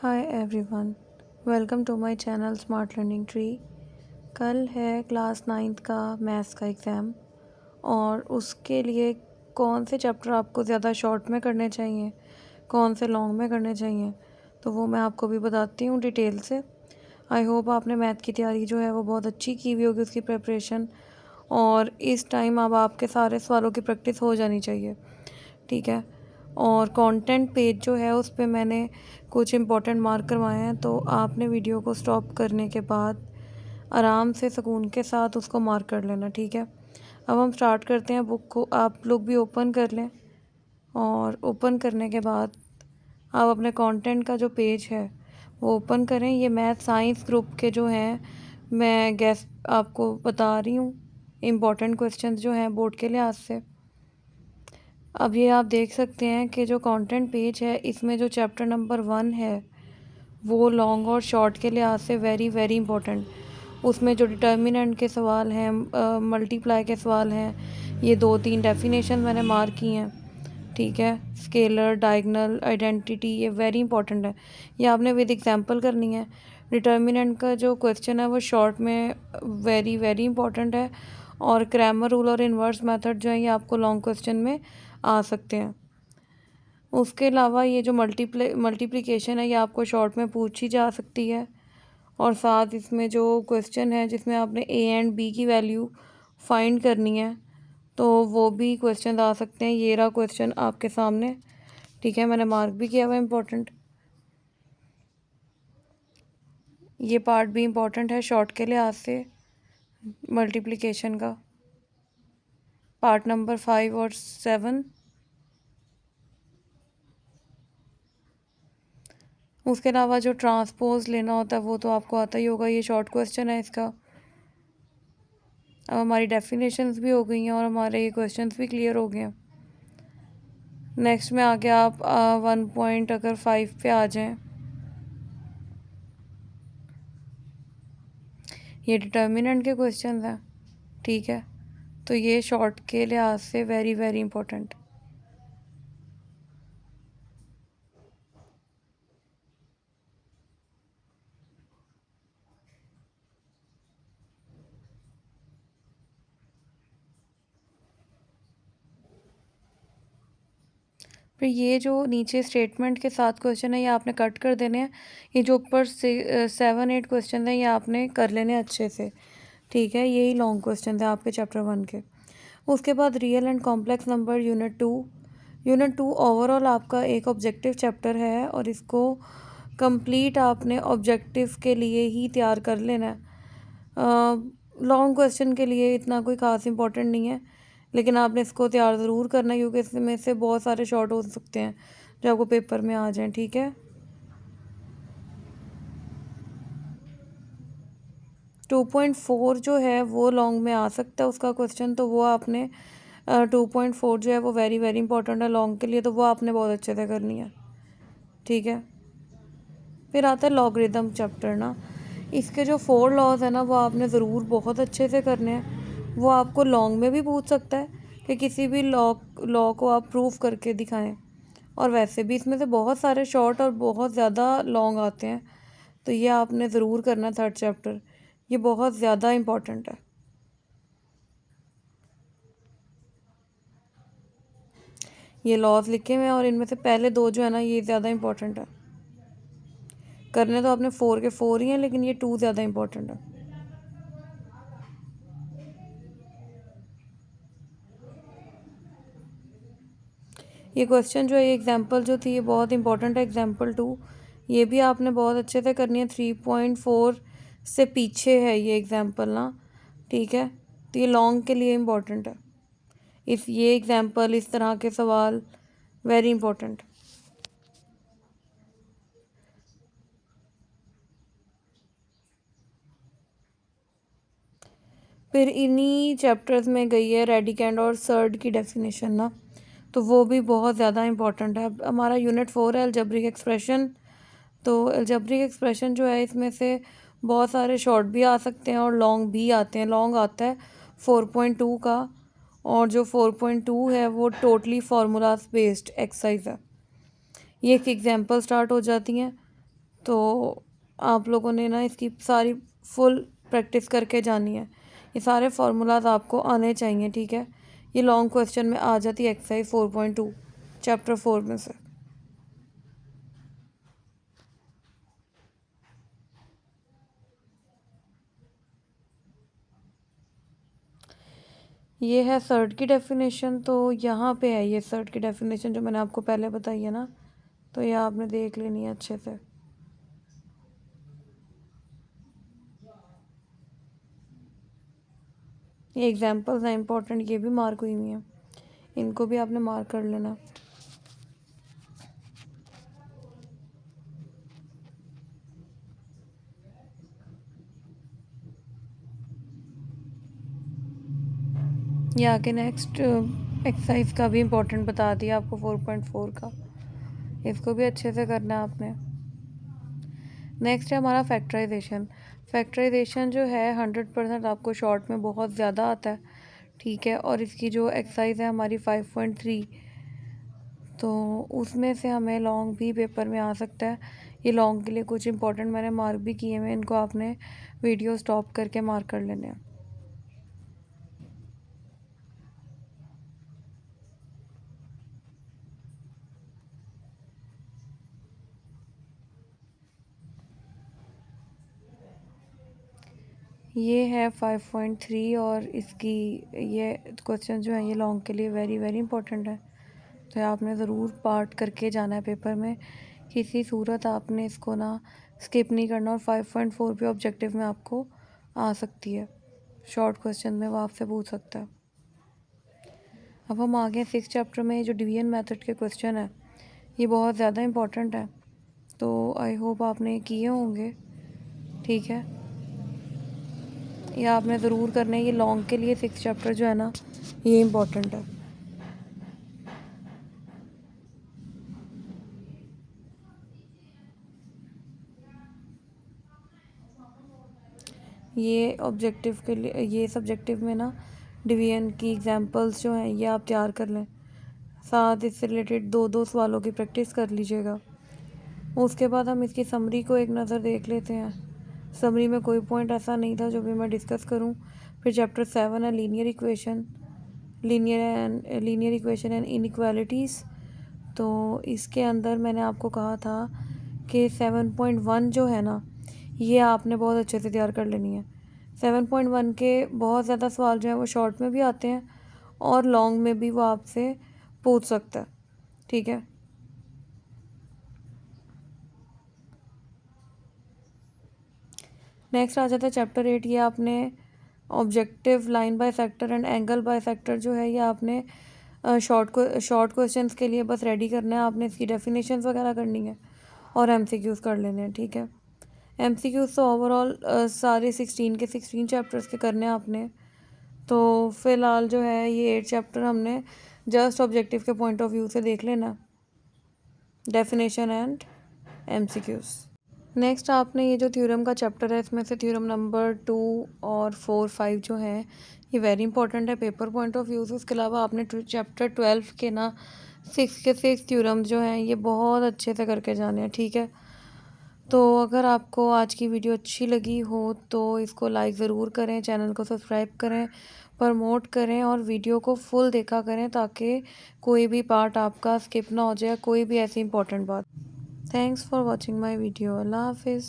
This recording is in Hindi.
Hi everyone, welcome to my channel smart learning tree. कल है क्लास नाइन्थ का मैथ्स का एग्ज़ाम और उसके लिए कौन से चैप्टर आपको ज़्यादा शॉर्ट में करने चाहिए, कौन से लॉन्ग में करने चाहिए, तो वो मैं आपको भी बताती हूँ डिटेल से। आई होप आपने मैथ की तैयारी जो है वो बहुत अच्छी की हुई होगी, उसकी प्रिपरेशन, और इस टाइम अब आपके सारे सवालों की प्रैक्टिस हो जानी चाहिए। ठीक है। और कंटेंट पेज जो है उस पे मैंने कुछ इम्पोर्टेंट मार्क करवाए हैं, तो आपने वीडियो को स्टॉप करने के बाद आराम से सुकून के साथ उसको मार्क कर लेना। ठीक है। अब हम स्टार्ट करते हैं। बुक को आप लोग भी ओपन कर लें और ओपन करने के बाद आप अपने कंटेंट का जो पेज है वो ओपन करें। ये मैथ साइंस ग्रुप के जो हैं, मैं गैस आपको बता रही हूँ इम्पॉर्टेंट क्वेश्चंस जो हैं बोर्ड के लिहाज से। अब ये आप देख सकते हैं कि जो कंटेंट पेज है इसमें जो चैप्टर नंबर 1 है वो लॉन्ग और शॉर्ट के लिहाज से वेरी वेरी इंपॉर्टेंट। उसमें जो डिटर्मिनेंट के सवाल हैं, मल्टीप्लाई के सवाल हैं, ये 2-3 डेफिनेशन मैंने मार्क की हैं। ठीक है। स्केलर, डायगनल, आइडेंटिटी, ये वेरी इंपॉर्टेंट है। ये आपने विद एग्जांपल करनी है। डिटर्मिनेंट का जो क्वेश्चन है वो शॉर्ट में वेरी वेरी इंपॉर्टेंट है, और क्रैमर रूल और इन्वर्स मेथड जो है ये आपको लॉन्ग क्वेश्चन में आ सकते हैं। उसके अलावा ये जो मल्टीप्लिकेशन है ये आपको शॉर्ट में पूछी जा सकती है, और साथ इसमें जो क्वेश्चन है जिसमें आपने ए एंड बी की वैल्यू फाइंड करनी है तो वो भी क्वेश्चन आ सकते हैं। ये रहा क्वेश्चन आपके सामने। ठीक है, मैंने मार्क भी किया हुआ इम्पोर्टेंट। ये पार्ट भी इम्पोर्टेंट है शॉर्ट के लिहाज से, मल्टीप्लिकेशन का पार्ट नंबर 5 और 7। उसके अलावा जो ट्रांसपोज लेना होता है वो तो आपको आता ही होगा, ये शॉर्ट क्वेश्चन है इसका। अब हमारी डेफिनेशंस भी हो गई हैं और हमारे ये क्वेश्चंस भी क्लियर हो गए हैं। नेक्स्ट में आगे आप 1 अगर 5 पे आ जाएं, ये डिटर्मिनेंट के क्वेश्चन हैं। ठीक है, तो ये शॉर्ट के लिहाज से वेरी वेरी इंपॉर्टेंट। फिर ये जो नीचे स्टेटमेंट के साथ क्वेश्चन है ये आपने कट कर देने हैं। ये जो ऊपर से 7-8 क्वेश्चन हैं ये आपने कर लेने अच्छे से। ठीक है, यही लॉन्ग क्वेश्चन थे आपके चैप्टर 1 के। उसके बाद real and complex number unit 2 overall आपका एक ऑब्जेक्टिव चैप्टर है, और इसको कंप्लीट आपने ऑब्जेक्टिव के लिए ही तैयार कर लेना है। लॉन्ग क्वेश्चन के लिए इतना कोई ख़ास इंपॉर्टेंट नहीं है, लेकिन आपने इसको तैयार ज़रूर करना है क्योंकि इसमें से बहुत सारे शॉर्ट हो सकते हैं जो आपको पेपर में आ जाएं। ठीक है। 2.4 जो है वो लॉन्ग में आ सकता है उसका क्वेश्चन, तो वो आपने 2.4 जो है वो वेरी वेरी इंपॉर्टेंट है लॉन्ग के लिए, तो वो आपने बहुत अच्छे से करनी है। ठीक है। फिर आता है लॉगरिदम चैप्टर ना। इसके जो 4 लॉज है ना वो आपने ज़रूर बहुत अच्छे से करने हैं। वो आपको लॉन्ग में भी पूछ सकता है कि किसी भी लॉ को आप प्रूफ करके दिखाएं, और वैसे भी इसमें से बहुत सारे शॉर्ट और बहुत ज़्यादा लॉन्ग आते हैं, तो ये आपने ज़रूर करना। 3rd चैप्टर ये बहुत ज़्यादा इम्पॉर्टेंट है। ये लॉज लिखे हुए हैं और इनमें से पहले 2 जो है ना ये ज़्यादा इम्पॉर्टेंट है। करने तो आपने 4 के 4 ही हैं, लेकिन ये 2 ज़्यादा इम्पॉर्टेंट है। ये क्वेश्चन जो है, ये एग्जाम्पल जो थी ये बहुत इंपॉर्टेंट है, एग्जाम्पल 2। ये भी आपने बहुत अच्छे से करनी है। 3.4 से पीछे है ये एग्जाम्पल ना। ठीक है, तो ये लॉन्ग के लिए इम्पोर्टेंट है। ये एग्जाम्पल, इस तरह के सवाल वेरी इंपॉर्टेंट। फिर इन्हीं चैप्टर्स में गई है रेडिकेंड और सर्ड की डेफिनेशन ना, तो वो भी बहुत ज़्यादा इंपॉर्टेंट है। अब हमारा यूनिट 4 है अलजेब्रिक एक्सप्रेशन। तो अलजेब्रिक एक्सप्रेशन जो है इसमें से बहुत सारे शॉर्ट भी आ सकते हैं और लॉन्ग भी आते हैं। लॉन्ग आता है 4.2 का, और जो 4.2 है वो टोटली फार्मूलाज बेस्ड एक्सरसाइज है। ये एक एग्जांपल स्टार्ट हो जाती हैं। तो आप लोगों ने ना इसकी सारी फुल प्रैक्टिस करके जानी है। ये सारे फार्मूलाज आपको आने चाहिए, ठीक है। ये लॉन्ग क्वेश्चन में आ जाती है एक्सरसाइज 4.2 चैप्टर 4 में से। ये है सर्ड की डेफिनेशन, तो यहाँ पे है ये सर्ड की डेफिनेशन जो मैंने आपको पहले बताई है ना, तो ये आपने देख लेनी है अच्छे से। ये एग्जाम्पल्स हैं इंपॉर्टेंट, ये भी मार्क हुई हुई हैं, इनको भी आपने मार्क कर लेना। ये आके नेक्स्ट एक्सरसाइज का भी इम्पोर्टेंट बता दिया आपको 4.4 का, इसको भी अच्छे से करना है आपने। नेक्स्ट है हमारा फैक्टराइजेशन। फैक्टराइजेशन जो है 100% आपको शॉर्ट में बहुत ज़्यादा आता है, ठीक है। और इसकी जो एक्सरसाइज है हमारी 5.3, तो उसमें से हमें लॉन्ग भी पेपर में आ सकता है। ये लॉन्ग के लिए कुछ इंपॉर्टेंट मैंने मार्क भी किए हैं, इनको आपने वीडियो स्टॉप करके मार्क कर लेने हैं। ये है 5.3 और इसकी ये क्वेश्चन जो है ये लॉन्ग के लिए वेरी वेरी इंपॉर्टेंट है, तो आपने ज़रूर पार्ट करके जाना है पेपर में। किसी सूरत आपने इसको ना स्किप नहीं करना। और 5.4 भी ऑब्जेक्टिव में आपको आ सकती है, शॉर्ट क्वेश्चन में वो आपसे पूछ सकता है। अब हम आगे 6 चैप्टर में जो डिवीजन मेथड के क्वेश्चन है ये बहुत ज़्यादा इंपॉर्टेंट है, तो आई होप आपने किए होंगे, ठीक है। ये आपने ज़रूर करना है, ये लॉन्ग के लिए 6 चैप्टर जो है ना ये इम्पोर्टेंट है। ये ऑब्जेक्टिव के लिए, ये सब्जेक्टिव में ना डिवीजन की एग्जांपल्स जो हैं ये आप तैयार कर लें, साथ इससे रिलेटेड दो दो सवालों की प्रैक्टिस कर लीजिएगा। उसके बाद हम इसकी समरी को एक नज़र देख लेते हैं। समरी में कोई पॉइंट ऐसा नहीं था जो भी मैं डिस्कस करूं। फिर चैप्टर 7 है linear equation, linear equation and inequalities. तो इसके अंदर मैंने आपको कहा था कि 7.1 जो है ना ये आपने बहुत अच्छे से तैयार कर लेनी है। 7.1 के बहुत ज़्यादा सवाल जो हैं वो शॉर्ट में भी आते हैं और लॉन्ग में भी वो आपसे पूछ सकता है, ठीक है। नेक्स्ट आ जाता है चैप्टर 8। ये आपने objective, line by sector and angle by sector जो है ये आपने शॉर्ट क्वेश्चंस के लिए बस रेडी करना है। आपने इसकी डेफिनेशंस वगैरह करनी है और एमसीक्यूज़ कर लेने हैं, ठीक है। एमसीक्यूज़ तो ओवरऑल सारे 16 के 16 चैप्टर्स के करने हैं आपने। तो फ़िलहाल जो है ये 8 चैप्टर हमने जस्ट ऑब्जेक्टिव के पॉइंट ऑफ व्यू से देख लेना, डेफिनेशन एंड एमसीक्यूज़। नेक्स्ट आपने ये जो थ्योरम का चैप्टर है इसमें से थ्योरम नंबर 2 और 4 5 जो हैं ये वेरी इंपॉर्टेंट है पेपर पॉइंट ऑफ व्यू से। उसके अलावा आपने चैप्टर 12 के ना 6 के 6 थ्योरम जो हैं ये बहुत अच्छे से करके जाने हैं, ठीक है। तो अगर आपको आज की वीडियो अच्छी लगी हो तो इसको लाइक ज़रूर करें, चैनल को सब्सक्राइब करें, प्रमोट करें और वीडियो को फुल देखा करें ताकि कोई भी पार्ट आपका स्किप ना हो जाए, कोई भी ऐसी इंपॉर्टेंट बात। Thanks for watching my video. Allah हाफिज़।